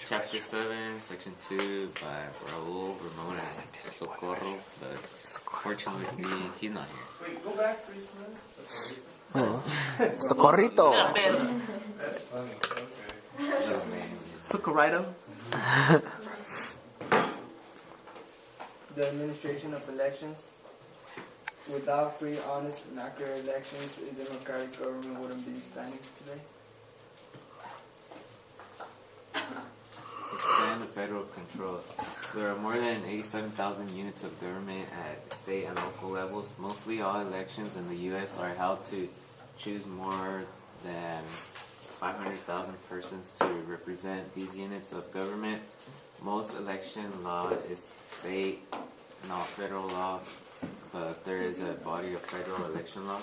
Chapter 7, Section 2 by Raul Ramon and Socorro, but fortunately he's not here. Wait, go back 3 minutes. Oh. Socorrito. That's funny. Okay. Oh, man. Socorrito. The administration of elections. Without free, honest, and accurate elections, a democratic government wouldn't be standing today. Expand the federal control. There are more than 87,000 units of government at state and local levels. Mostly all elections in the U.S. are held to choose more than 500,000 persons to represent these units of government. Most election law is state, not federal law, but there is a body of federal election law.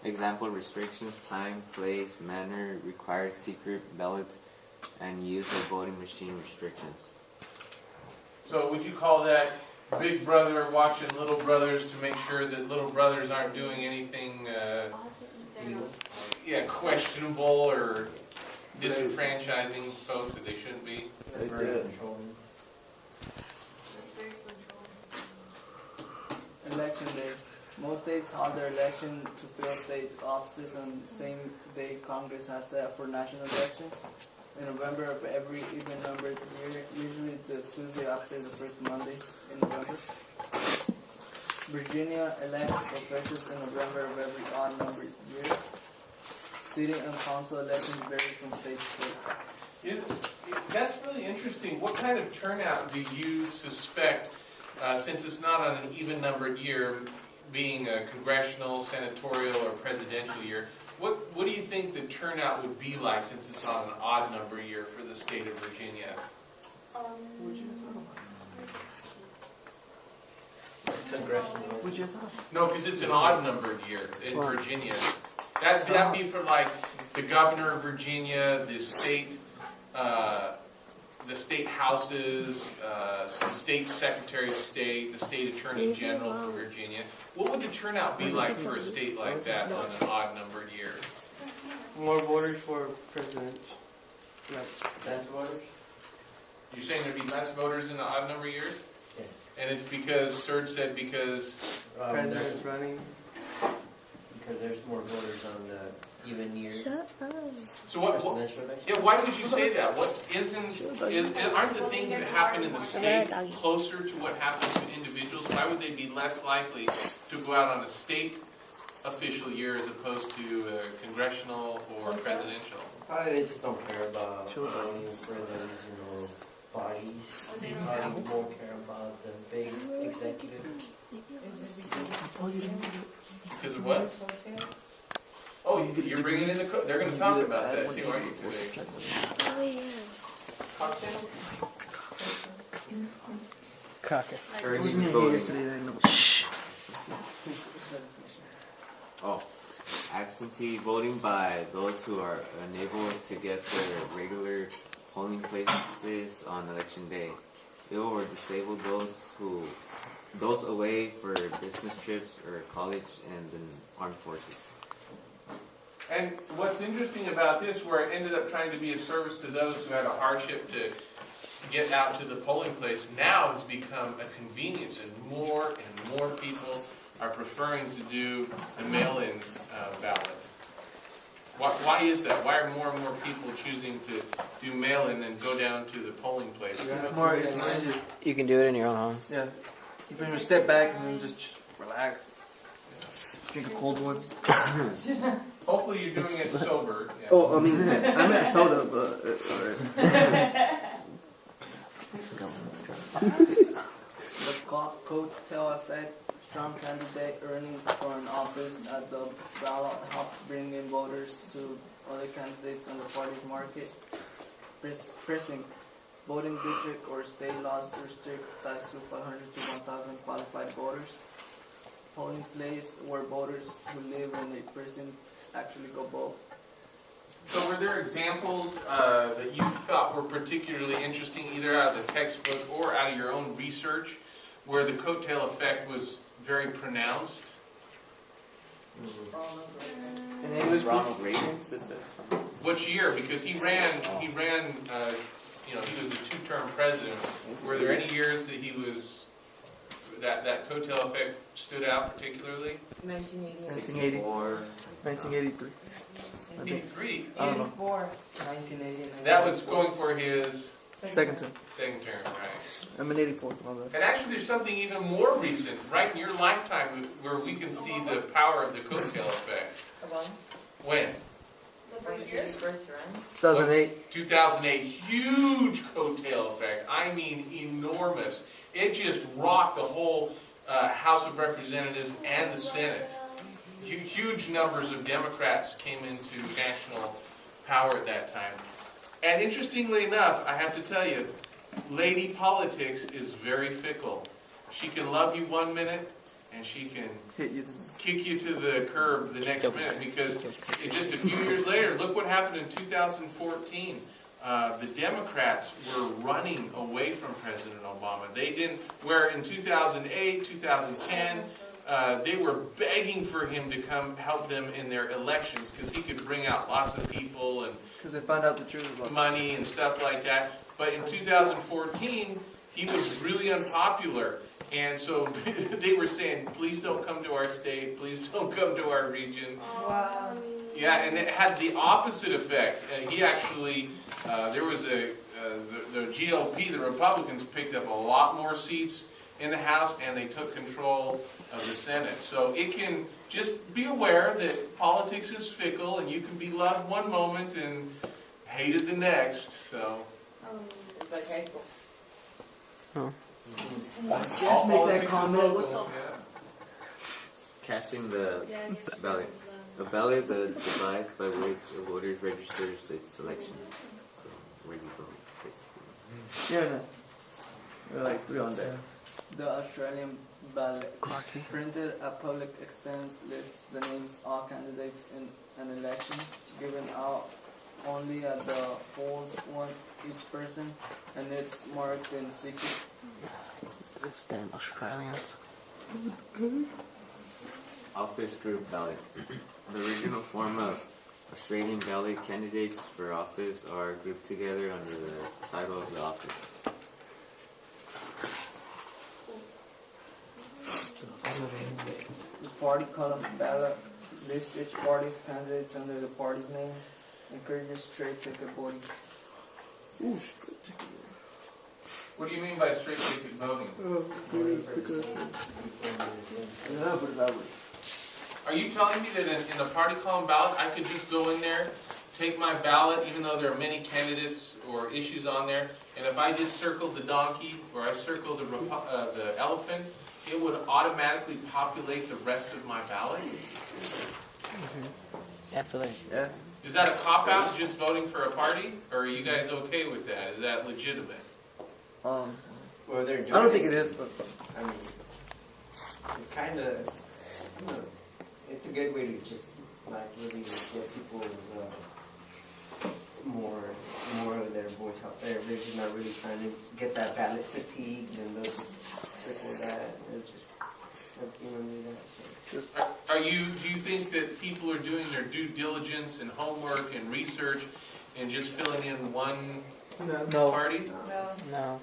Example: restrictions, time, place, manner, required secret ballots, and use of voting machine restrictions. So would you call that big brother watching little brothers to make sure that little brothers aren't doing anything questionable or disenfranchising folks that they shouldn't be? Election day. Most states hold their election to fill state offices on the same day Congress has set for national elections. In November of every even-numbered year, usually the Tuesday after the first Monday in November. Virginia elects officials in November of every odd-numbered year. City and council elections vary from state to state. That's really interesting. What kind of turnout do you suspect, since it's not on an even-numbered year, being a congressional, senatorial, or presidential year, what do you think the turnout would be like since it's on an odd number year for the state of Virginia? No, because it's an odd numbered year in Virginia. That'd be for like the governor of Virginia, the state houses, the state secretary of state, the state attorney general for Virginia. What would the turnout be like for a state like that on an odd numbered year? More voters for president. Less voters? You're saying there'd be less voters in the odd number years? Yes. And it's because Serge said because President's running. Because there's more voters on the even year. Shut up. so what why would you say that? Aren't the things that happen in the state closer to what happens to individuals? Why would they be less likely to go out on a state official year as opposed to congressional or presidential? Probably they just don't care about voting for the regional bodies. They probably more care about the big executive. Because of what? Oh, you're bringing in the cook. They're going to talk about that too, aren't you, today? Oh, yeah. Cocktail? Caucus. Early voting. Shh. Oh, absentee voting by those who are unable to get their regular polling places on election day. Ill or disabled those away for business trips or college and the armed forces. And what's interesting about this, where it ended up trying to be a service to those who had a hardship to get out to the polling place, now has become a convenience, and more people are preferring to do the mail-in ballot. Why is that? Why are more and more people choosing to do mail-in and go down to the polling place? More easy. You can do it in your own home. Yeah. You can just sit back and then just relax. Drink a cold one. Hopefully you're doing it sober. Yeah. Oh, I mean, I meant soda, but the coattail effect. Strong candidate running for an office at the ballot helps bring in voters to other candidates on the party's market. Precinct. Voting district or state laws restrict size to 500 to 1,000 qualified voters. Polling place where voters who live in a precinct actually go vote. So were there examples that you thought were particularly interesting, either out of the textbook or out of your own research, where the coattail effect was very pronounced? And it was Ronald Reagan. Which year? Because he ran, he was a two-term president. Were there any years that he was, that coattail effect stood out particularly? 1980. 1980. 1983. 83. I don't know. 84. 1980. That was going for his Second term. second term, right? I'm in 84. My bad. And actually, there's something even more recent, right in your lifetime, where we can see the power of the coattail effect. Obama. When? When he did his first run. 2008. 2008, huge coattail effect. I mean, enormous. It just rocked the whole House of Representatives and the Senate. Huge numbers of Democrats came into national power at that time. And interestingly enough, I have to tell you, lady politics is very fickle. She can love you 1 minute, and she can Hit you. kick you to the curb the next minute, because just a few years later, look what happened in 2014. The Democrats were running away from President Obama. They didn't, where in 2008, 2010, they were begging for him to come help them in their elections because he could bring out lots of people and Because they found out the truth about money and stuff like that. But in 2014, he was really unpopular. And so they were saying, please don't come to our state, please don't come to our region. Wow. Yeah, and it had the opposite effect. He actually, there was the GOP, the Republicans picked up a lot more seats in the House, and they took control of the Senate. So it can just be aware that politics is fickle, and you can be loved one moment and hated the next. So It's like high school. Just make that comment. What the? Casting the ballot. A ballot is a device by which a voter registers its election. So where you vote, basically. Yeah, no. We're like 3 on there. The Australian ballot. Printed at public expense lists the names of all candidates in an election, given out only at the polls one each person, and it's marked in secret. Those damn Australians. Office group ballot. The original form of Australian ballot candidates for office are grouped together under the title of the office. The party column ballot lists each party's candidates under the party's name, encourages straight ticket voting. what do you mean by straight ticket voting? Yeah, put it that way. Are you telling me that in a party column ballot, I could just go in there, take my ballot, even though there are many candidates or issues on there, and if I just circled the donkey or I circled the elephant, it would automatically populate the rest of my ballot? Yeah. Is that a cop-out, just voting for a party? Or are you guys okay with that? Is that legitimate? Well, they're doing I don't think it is, but I mean, it's kind of, it's a good way to just like really get people's more of their voice out there. They're just not really trying to get that ballot fatigue, and they'll just circle that and just do that. Do you think that people are doing their due diligence and homework and research and just filling in one no. party? No.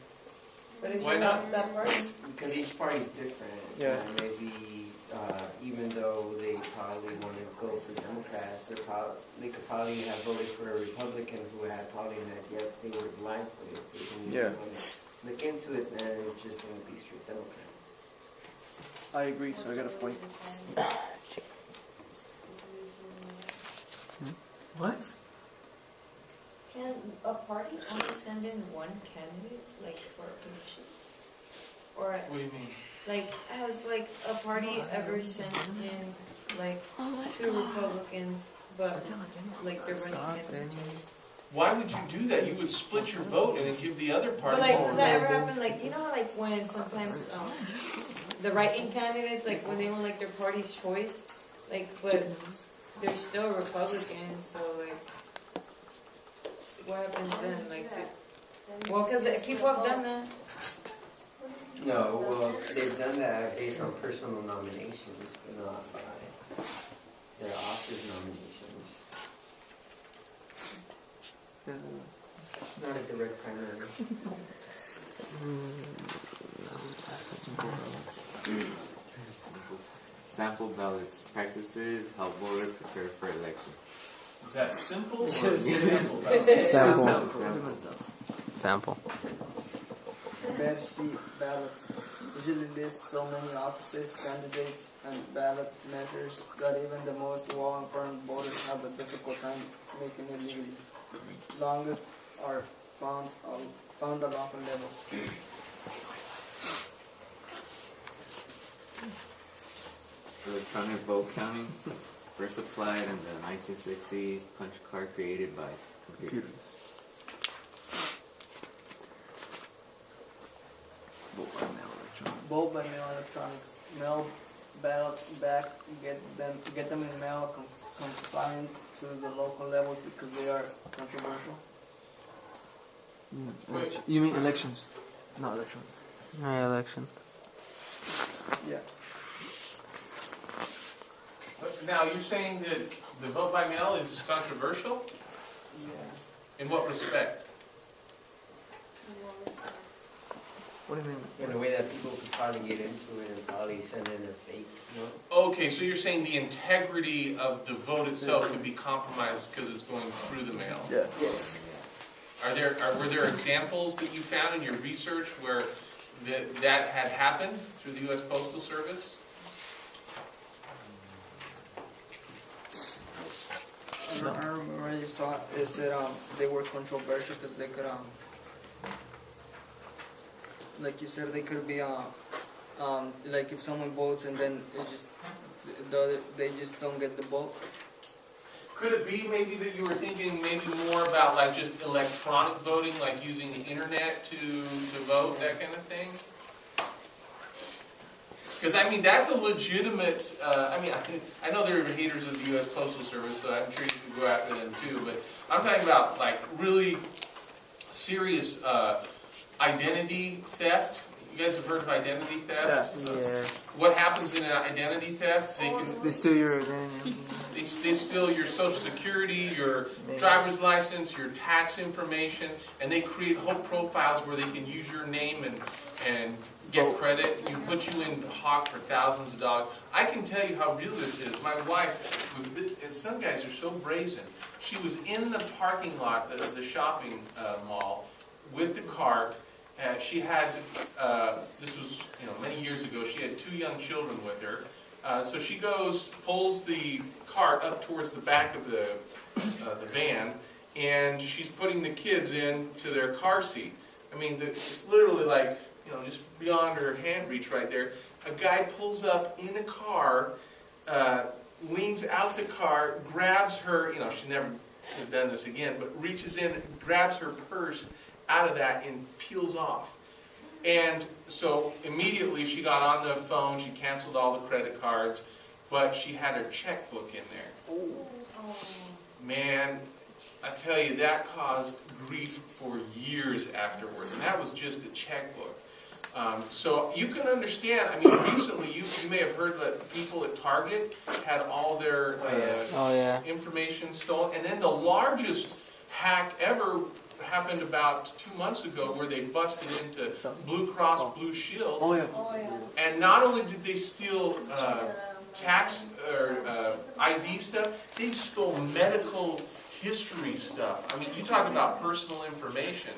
But if Why you not? want that party, Because each party is different. Yeah. And maybe even though they probably want to go for Democrats, they could probably have voted for a Republican who had probably not yet they were blind, but if they can Yeah. look into it, then it's just going to be straight Democrats. I agree, so I got a point. What? can a party only send in one candidate, like for a position? Or What do you mean? like has like a party ever sent in like 2 Republicans, but like they're running against each other? Why would you do that? You would split your vote and then give the other But party like, more. does that ever happen? Like, you know, how, like when sometimes the right-wing candidates, like when they want like their party's choice, like, but they're still Republicans, so like, what happens then? Like, well, because people have done that. No, well, they've done that based on personal nominations, but not by their office nominations. Not a direct primary. Sample ballots. Practices help voters prepare for election. Is that simple or Just sample? Sample. Bad sheet ballots usually list so many offices, candidates, and ballot measures that even the most well-informed voters have a difficult time making it legally. Longest are found at local levels. Electronic vote counting. First applied in the 1960s. Punch card created by computer. Vote by mail electronics. Mail ballots back, get them in mail compliant to the local levels because they are controversial. Wait. You mean elections? Not elections. Yeah, election. Yeah. Now, you're saying that the vote by mail is controversial? Yeah. In what respect? What do you mean? In a way that people could probably get into it and probably send in a fake note. Okay, so you're saying the integrity of the vote itself could be compromised because it's going through the mail? Yeah. Yes. Were there examples that you found in your research where that had happened through the U.S. Postal Service? I remember I just saw it said they were controversial because they could like you said they could be like if someone votes and then they just don't get the vote. Could it be maybe that you were thinking maybe more about like just electronic voting, like using the internet to vote, that kind of thing? Because I mean that's a legitimate. I know there are haters of the U.S. Postal Service, so I'm sure you could go after them too. But I'm talking about like really serious identity theft. You guys have heard of identity theft? Yeah. What happens in an identity theft? They steal your identity. They steal your social security, your driver's license, your tax information, and they create whole profiles where they can use your name and get credit. You put you in hawk for thousands of dollars. I can tell you how real this is. My wife was, and some guys are so brazen. She was in the parking lot of the shopping mall with the cart. She had, this was many years ago, she had 2 young children with her. So she pulls the cart up towards the back of the van, and she's putting the kids into their car seat. I mean, it's literally like, just beyond her hand reach right there. A guy pulls up in a car, leans out the car, grabs her, she never has done this again, but reaches in, grabs her purse out of that and peels off. And so immediately she got on the phone, she canceled all the credit cards, but she had her checkbook in there. Man, I tell you, that caused grief for years afterwards, and that was just a checkbook. So you can understand, I mean, recently you may have heard that people at Target had all their information stolen, and then the largest hack ever happened about 2 months ago where they busted into Blue Cross Blue Shield. Oh yeah. And not only did they steal tax or ID stuff, they stole medical history stuff. I mean, you talk about personal information.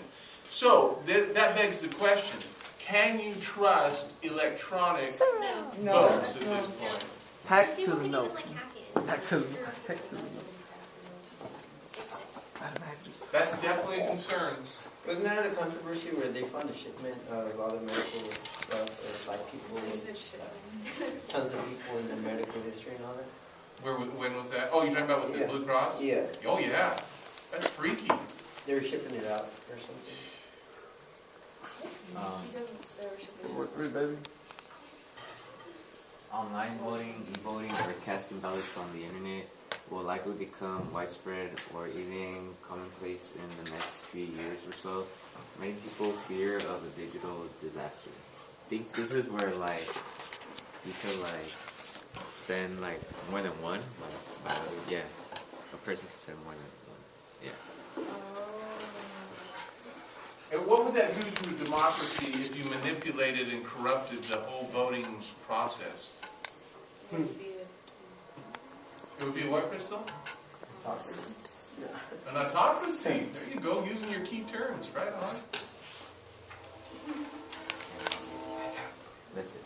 So that begs the question, can you trust electronic votes at this point? Hack to People the can note. even like hack it. Hack to the note. That's definitely a concern. Wasn't that a controversy where they found a shipment of all the medical stuff, or like people, tons of people in the medical history and all that? When was that? Oh, you're talking about with the Blue Cross? Yeah. Oh yeah, that's freaky. They were shipping it out or something. Wait, baby. Online voting, e-voting, or casting ballots on the internet will likely become widespread or even commonplace in the next few years or so. Many people fear of a digital disaster. I think this is where you could send more than one. A person can send more than one. Yeah. And what would that do to democracy if you manipulated and corrupted the whole voting process? It would be what, Crystal? An autocracy. There you go, using your key terms, right on. That's it.